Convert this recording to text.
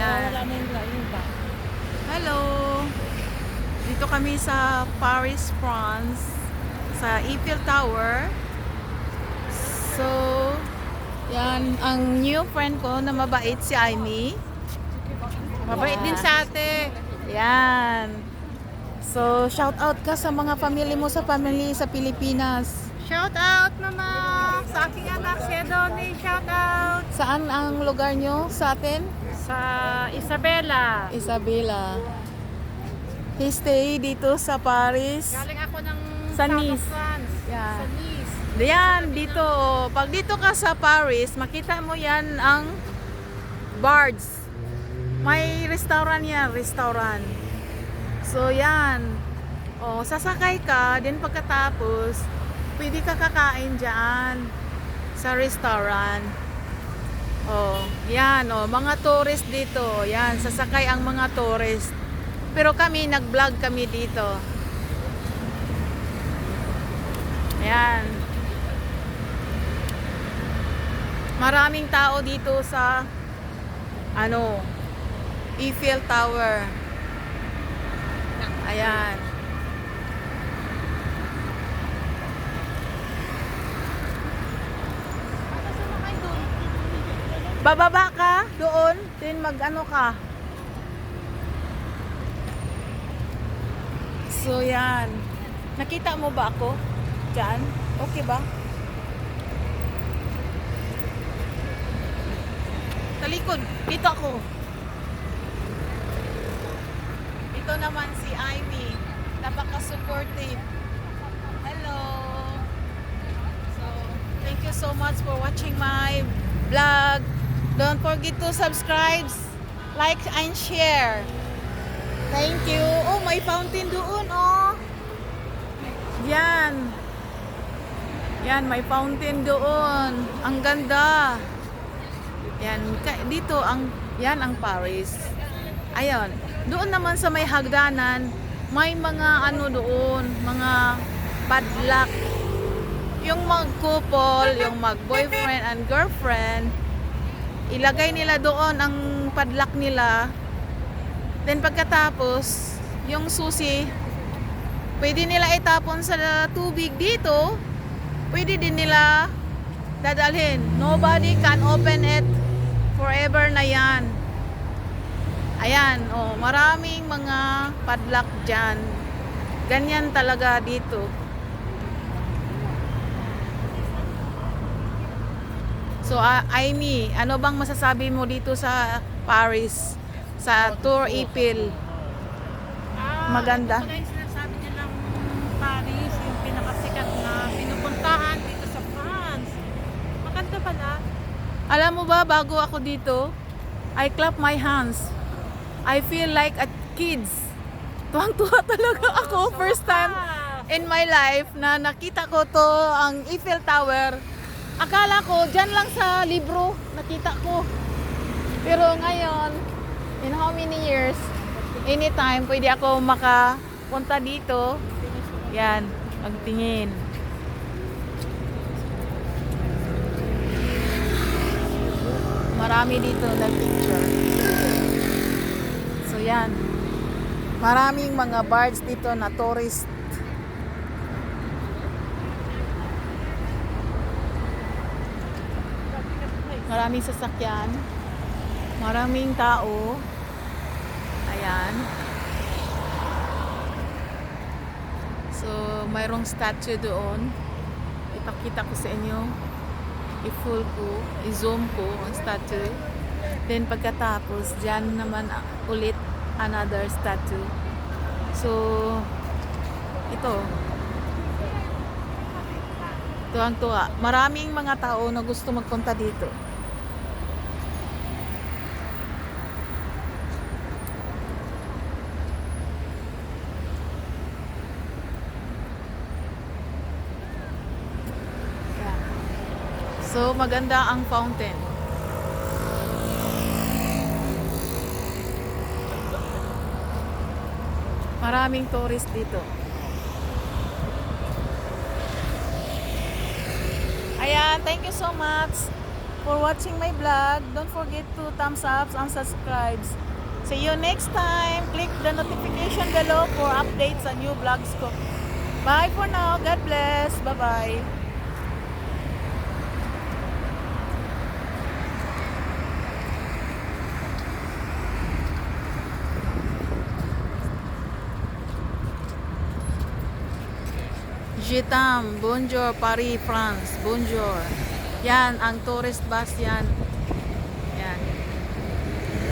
Ayan. Wala na yung ba? Hello! Dito kami sa Paris, France. Sa Eiffel Tower. So, yan. Ang new friend ko na mabait si Aimee. Mabait din sa ate. Yan. So, shout out ka sa mga family mo sa Pilipinas. Shout out mama sa aking anak si Donnie. Shout out Saan ang lugar nyo sa atin? sa Isabela. Isabela. He stay dito sa Paris. Galing ako ng Sa South of Nice. France. Yeah. Sa Nice. Diyan, dito. Pag dito ka sa Paris, makita mo yan ang Bards. May restaurant yan, restaurant. So, yan. O, sasakay ka, din pagkatapos, pwede ka kakain dyan sa restaurant. O, yan. O, mga tourist dito. Yan, sasakay ang mga tourist. Pero kami, nag-vlog kami dito. Ayan. Maraming tao dito sa Eiffel Tower. Ayan. Bababa ka doon, then mag-ano ka. So yan. Nakita mo ba ako? Diyan? Okay ba? Talikod. Dito ako. Ito naman si Aimee. Napaka-supportive. Hello. So, thank you so much for watching my vlog. Don't forget to subscribe, like, and share. Thank you. Oh, may fountain doon, oh. Yan. Yan, may fountain doon. Ang ganda. Yan, dito yan ang Paris. Ayun. Doon naman sa may hagdanan, may mga doon, mga padlock. Yung mag-couple, yung mag-boyfriend and girlfriend, ilagay nila doon ang padlock nila. Then pagkatapos, yung susi, pwede nila itapon sa tubig dito. Pwede din nila dadalhin. Nobody can open it. Forever na yan. Ayan, oh, maraming mga padlock dyan. Ganyan talaga dito. So, Aimee, ano bang masasabi mo dito sa Paris? Sa Tour Eiffel? Maganda. Ito na yung sinasabi nilang Paris, yung pinakasikat na pinupuntahan dito sa France. Maganda pala. Alam mo ba, bago ako dito, I clap my hands. I feel like a kids. Tuwang-tuwa talaga ako. First time in my life na nakita ko to, ang Eiffel Tower. Akala ko, dyan lang sa libro nakita ko. Pero ngayon, in how many years, anytime, pwede ako makapunta dito. Yan, magtingin. Marami dito nag-picture. So yan. Maraming mga bards dito na tourist. Maraming sasakyan. Maraming tao. Ayan. So, mayroong statue doon. Ipakita ko sa inyo. I-full ko, i-zoom ko ang statue. Then pagkatapos, dyan naman ulit another statue. So, ito. Tuwang-tuwa. Maraming mga tao na gusto magpunta dito. So, maganda ang fountain. Maraming tourist dito. Ayan, thank you so much. for watching my vlog. Don't forget to thumbs up and subscribe. See you next time. Click the notification below for updates sa new vlogs ko. Bye for now. God bless. Bye-bye. Jitam, bonjour, Paris, France, bonjour. Yan, ang tourist bus yan.